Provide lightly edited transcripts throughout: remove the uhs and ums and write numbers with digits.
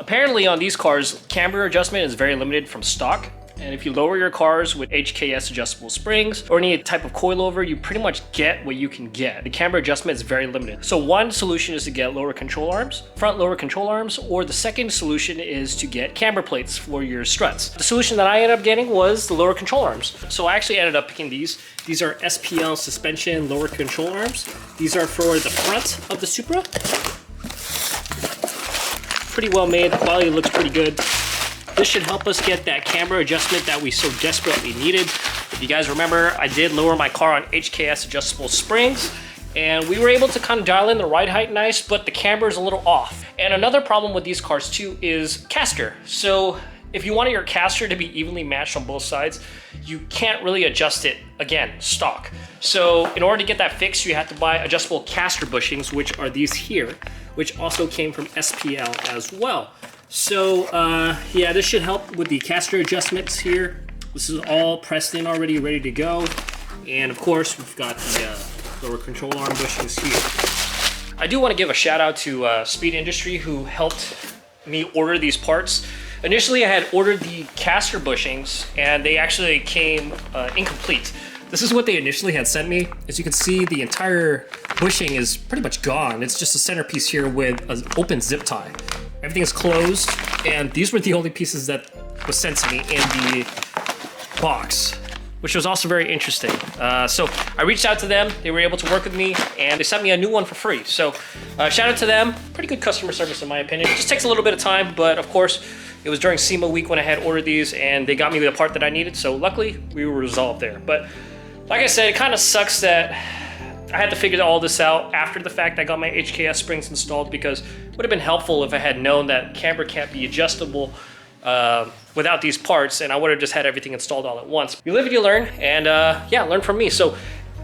Apparently on these cars, camber adjustment is very limited from stock. And if you lower your cars with HKS adjustable springs or any type of coilover, you pretty much get what you can get. The camber adjustment is very limited. So one solution is to get lower control arms, front lower control arms, or the second solution is to get camber plates for your struts. The solution that I ended up getting was the lower control arms. So I actually ended up picking these. These are SPL suspension lower control arms. These are for the front of the Supra. Pretty well made, the quality looks pretty good. This should help us get that camber adjustment that we so desperately needed. If you guys remember, I did lower my car on HKS adjustable springs, and we were able to kind of dial in the ride height nice, but the camber is a little off. And another problem with these cars too is caster. So if you wanted your caster to be evenly matched on both sides, you can't really adjust it, again, stock. So in order to get that fixed, you have to buy adjustable caster bushings, which are these here, which also came from SPL as well. So yeah, this should help with the caster adjustments here. This is all pressed in already, ready to go. And of course, we've got the lower control arm bushings here. I do want to give a shout out to Speed Industry who helped me order these parts. Initially, I had ordered the caster bushings and they actually came incomplete. This is what they initially had sent me. As you can see, the entire bushing is pretty much gone. It's just a centerpiece here with an open zip tie. Everything is closed, and these were the only pieces that was sent to me in the box, which was also very interesting. So I reached out to them, they were able to work with me, and they sent me a new one for free. So shout out to them, pretty good customer service in my opinion. It just takes a little bit of time, but of course, it was during SEMA week when I had ordered these, and they got me the part that I needed, so luckily, we were resolved there. But like I said, it kind of sucks that I had to figure all this out after the fact I got my HKS springs installed, because it would have been helpful if I had known that camber can't be adjustable without these parts, and I would have just had everything installed all at once. You live and you learn, and yeah, learn from me. So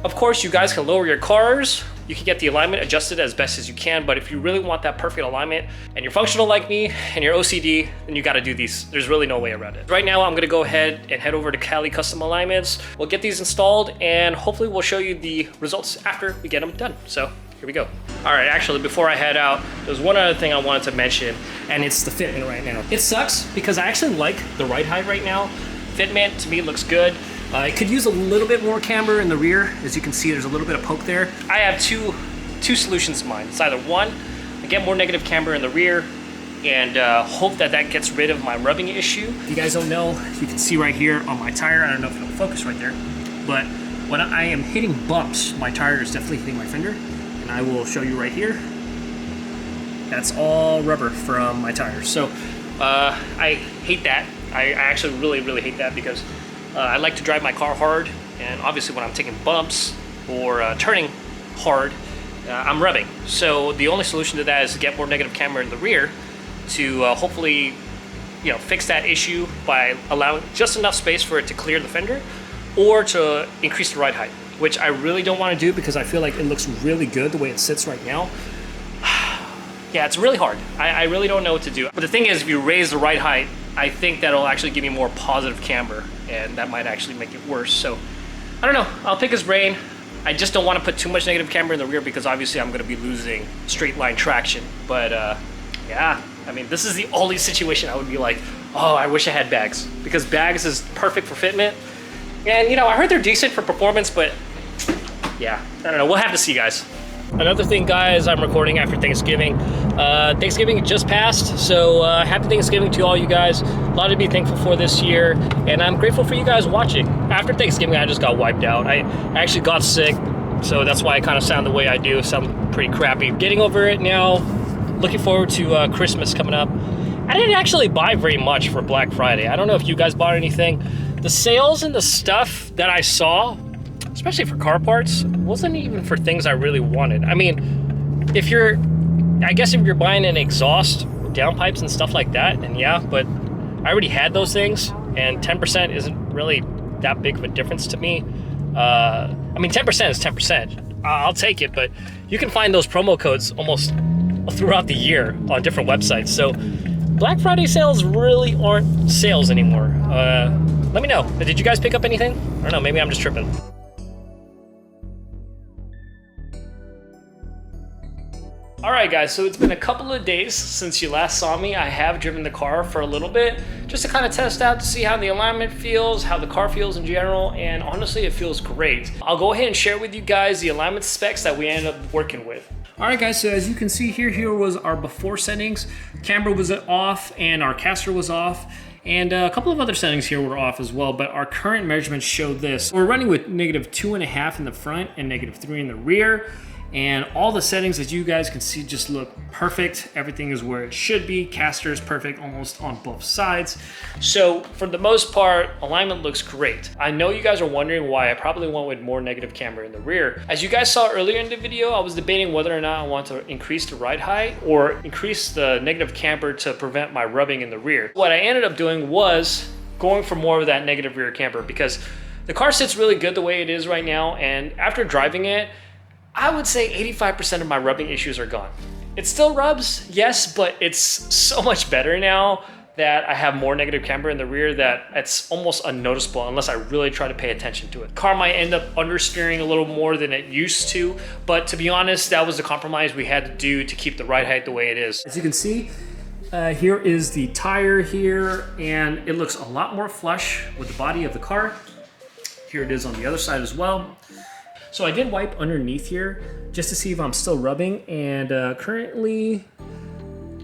of course you guys can lower your cars, you can get the alignment adjusted as best as you can, but if you really want that perfect alignment and you're functional like me and you're OCD, then you got to do these. There's really no way around it. Right now I'm going to go ahead and head over to Cali Custom Alignments. We'll get these installed and hopefully we'll show you the results after we get them done. So here we go. All right, actually before I head out, there's one other thing I wanted to mention, and it's the fitment right now. It sucks because I actually like the ride height right now. Fitment to me looks good. I could use a little bit more camber in the rear. As you can see, there's a little bit of poke there. I have two solutions in mind. It's either one, I get more negative camber in the rear and hope that that gets rid of my rubbing issue. If you guys don't know, you can see right here on my tire, I don't know if it'll focus right there, but when I am hitting bumps, my tire is definitely hitting my fender, and I will show you right here. That's all rubber from my tires. So I hate that. I actually really hate that because I like to drive my car hard, and obviously when I'm taking bumps or turning hard, I'm rubbing. So the only solution to that is to get more negative camber in the rear to hopefully, you know, fix that issue by allowing just enough space for it to clear the fender, or to increase the ride height, which I really don't want to do because I feel like it looks really good the way it sits right now. Yeah, it's really hard. I really don't know what to do. But the thing is, if you raise the ride height, I think that'll actually give me more positive camber, and that might actually make it worse. So I don't know, I'll pick his brain. I just don't want to put too much negative camber in the rear because obviously I'm going to be losing straight line traction. But yeah, I mean, this is the only situation I would be like, oh, I wish I had bags, because bags is perfect for fitment. And you know, I heard they're decent for performance, but yeah, I don't know, we'll have to see, guys. Another thing, guys, I'm recording after Thanksgiving. Thanksgiving just passed, so happy Thanksgiving to all you guys. A lot to be thankful for this year, and I'm grateful for you guys watching. After Thanksgiving, I just got wiped out. I actually got sick, so that's why I kind of sound the way I do. Sound pretty crappy. Getting over it now. Looking forward to Christmas coming up. I didn't actually buy very much for Black Friday. I don't know if you guys bought anything. The sales and the stuff that I saw, especially for car parts, wasn't even for things I really wanted. I mean, I guess if you're buying an exhaust, downpipes and stuff like that, then yeah, but I already had those things, and 10% isn't really that big of a difference to me. I mean, 10% is 10%. I'll take it, but you can find those promo codes almost throughout the year on different websites. So Black Friday sales really aren't sales anymore. Let me know. Did you guys pick up anything? I don't know, maybe I'm just tripping. All right guys, so it's been a couple of days since you last saw me. I have driven the car for a little bit just to kind of test out to see how the alignment feels, how the car feels in general, and honestly it feels great. I'll go ahead and share with you guys the alignment specs that we ended up working with. All right guys, so as you can see here was our before settings. Camera was off and our caster was off. And a couple of other settings here were off as well, but our current measurements show this. We're running with -2.5 in the front and -3 in the rear. And all the settings, as you guys can see, just look perfect. Everything is where it should be. Caster is perfect almost on both sides. So for the most part, alignment looks great. I know you guys are wondering why I probably went with more negative camber in the rear. As you guys saw earlier in the video, I was debating whether or not I want to increase the ride height or increase the negative camber to prevent my rubbing in the rear. What I ended up doing was going for more of that negative rear camber because the car sits really good the way it is right now, and after driving it, I would say 85% of my rubbing issues are gone. It still rubs, yes, but it's so much better now that I have more negative camber in the rear that it's almost unnoticeable unless I really try to pay attention to it. Car might end up understeering a little more than it used to, but to be honest, that was the compromise we had to do to keep the ride height the way it is. As you can see, here is the tire here, and it looks a lot more flush with the body of the car. Here it is on the other side as well. So I did wipe underneath here just to see if I'm still rubbing, and currently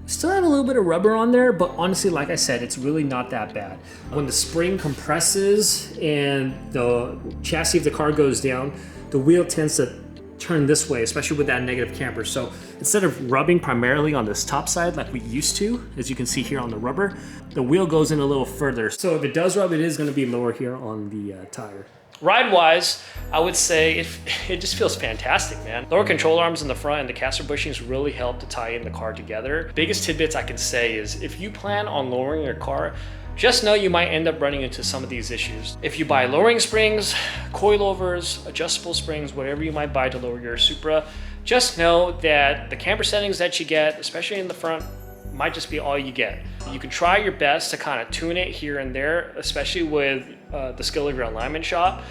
still have a little bit of rubber on there, but honestly, like I said, it's really not that bad. When the spring compresses and the chassis of the car goes down, the wheel tends to turn this way, especially with that negative camber. So instead of rubbing primarily on this top side like we used to, as you can see here on the rubber, the wheel goes in a little further. So if it does rub, it is going to be lower here on the tire. Ride-wise, I would say it just feels fantastic, man. Lower control arms in the front and the caster bushings really help to tie in the car together. Biggest tidbits I can say is if you plan on lowering your car, just know you might end up running into some of these issues. If you buy lowering springs, coilovers, adjustable springs, whatever you might buy to lower your Supra, just know that the camber settings that you get, especially in the front, might just be all you get. You can try your best to kind of tune it here and there, especially with the skill of your alignment shop.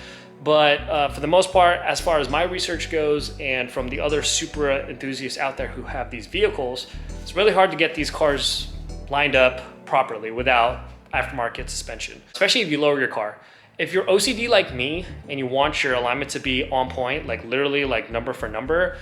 But for the most part, as far as my research goes, and from the other Supra enthusiasts out there who have these vehicles, it's really hard to get these cars lined up properly without aftermarket suspension, especially if you lower your car. If you're OCD like me and you want your alignment to be on point, like literally like number for number,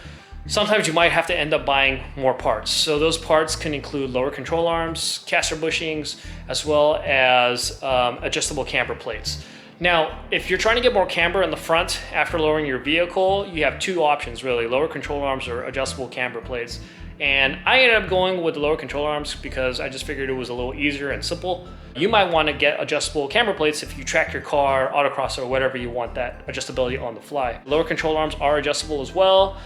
sometimes you might have to end up buying more parts. So those parts can include lower control arms, caster bushings, as well as adjustable camber plates. Now, if you're trying to get more camber in the front after lowering your vehicle, you have two options really, lower control arms or adjustable camber plates. And I ended up going with the lower control arms because I just figured it was a little easier and simple. You might want to get adjustable camber plates if you track your car, autocross, or whatever you want that adjustability on the fly. Lower control arms are adjustable as well.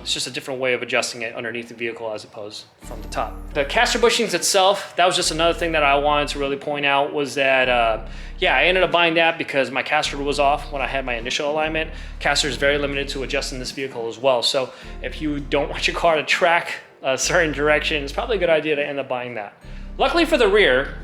It's just a different way of adjusting it underneath the vehicle as opposed from the top. The caster bushings itself, that was just another thing that I wanted to really point out was that, yeah, I ended up buying that because my caster was off when I had my initial alignment. Caster is very limited to adjusting this vehicle as well. So if you don't want your car to track a certain direction, it's probably a good idea to end up buying that. Luckily for the rear,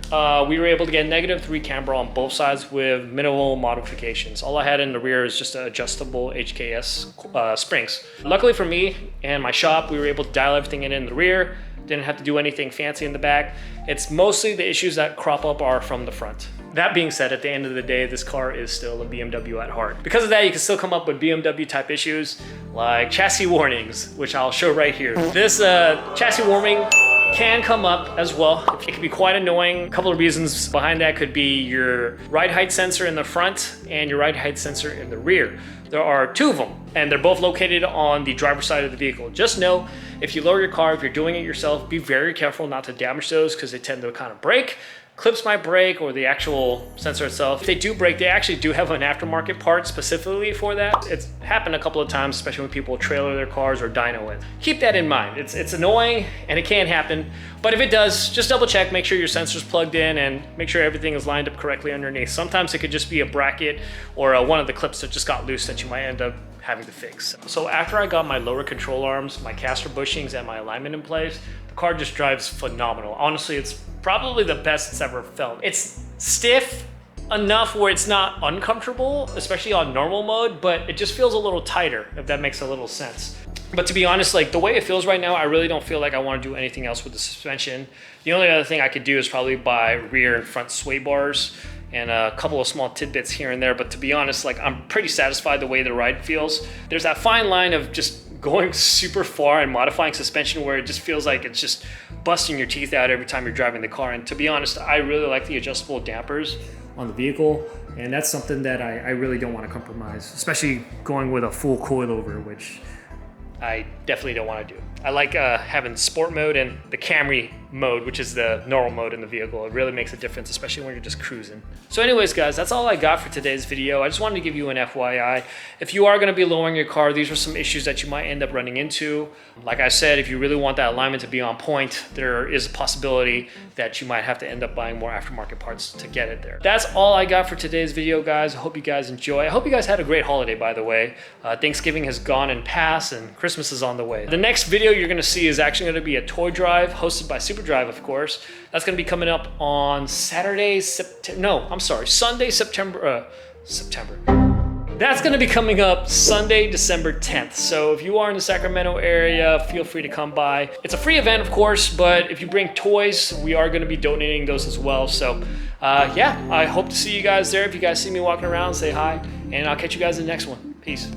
we were able to get -3 camber on both sides with minimal modifications. All I had in the rear is just adjustable HKS springs. Luckily for me and my shop, we were able to dial everything in the rear. Didn't have to do anything fancy in the back. It's mostly the issues that crop up are from the front. That being said, at the end of the day, this car is still a BMW at heart. Because of that, you can still come up with BMW type issues like chassis warnings, which I'll show right here. This chassis warning can come up as well. It can be quite annoying. A couple of reasons behind that could be your ride height sensor in the front and your ride height sensor in the rear. There are two of them, and they're both located on the driver's side of the vehicle. Just know, if you lower your car, if you're doing it yourself, be very careful not to damage those because they tend to kind of break. Clips might break, or the actual sensor itself. If they do break, they actually do have an aftermarket part specifically for that. It's happened a couple of times, especially when people trailer their cars or dyno it. Keep that in mind. It's annoying and it can happen, but if it does, just double check, make sure your sensor's plugged in and make sure everything is lined up correctly underneath. Sometimes it could just be a bracket or one of the clips that just got loose that you might end up having to fix. So after I got my lower control arms, my caster bushings, and my alignment in place, the car just drives phenomenal. Honestly, it's probably the best it's ever felt. It's stiff enough where it's not uncomfortable, especially on normal mode, but it just feels a little tighter, if that makes a little sense. But to be honest, like the way it feels right now, I really don't feel like I want to do anything else with the suspension. The only other thing I could do is probably buy rear and front sway bars and a couple of small tidbits here and there. But to be honest, like I'm pretty satisfied the way the ride feels. There's that fine line of just going super far and modifying suspension where it just feels like it's just busting your teeth out every time you're driving the car. And to be honest, I really like the adjustable dampers on the vehicle. And that's something that I really don't want to compromise, especially going with a full coilover, which I definitely don't want to do. I like having sport mode and the Camry mode, which is the normal mode in the vehicle. It really makes a difference, especially when you're just cruising. So anyways, guys, that's all I got for today's video. I just wanted to give you an FYI. If you are going to be lowering your car, these are some issues that you might end up running into. Like I said, if you really want that alignment to be on point, there is a possibility that you might have to end up buying more aftermarket parts to get it there. That's all I got for today's video, guys. I hope you guys enjoy. I hope you guys had a great holiday, by the way. Thanksgiving has gone and passed, and Christmas is on the way. The next video you're going to see is actually going to be a toy drive hosted by Supra, of course. That's going to be coming up on Sunday, September. That's going to be coming up Sunday, December 10th. So if you are in the Sacramento area, feel free to come by. It's a free event, of course, but if you bring toys, we are going to be donating those as well. So yeah, I hope to see you guys there. If you guys see me walking around, say hi, and I'll catch you guys in the next one. Peace.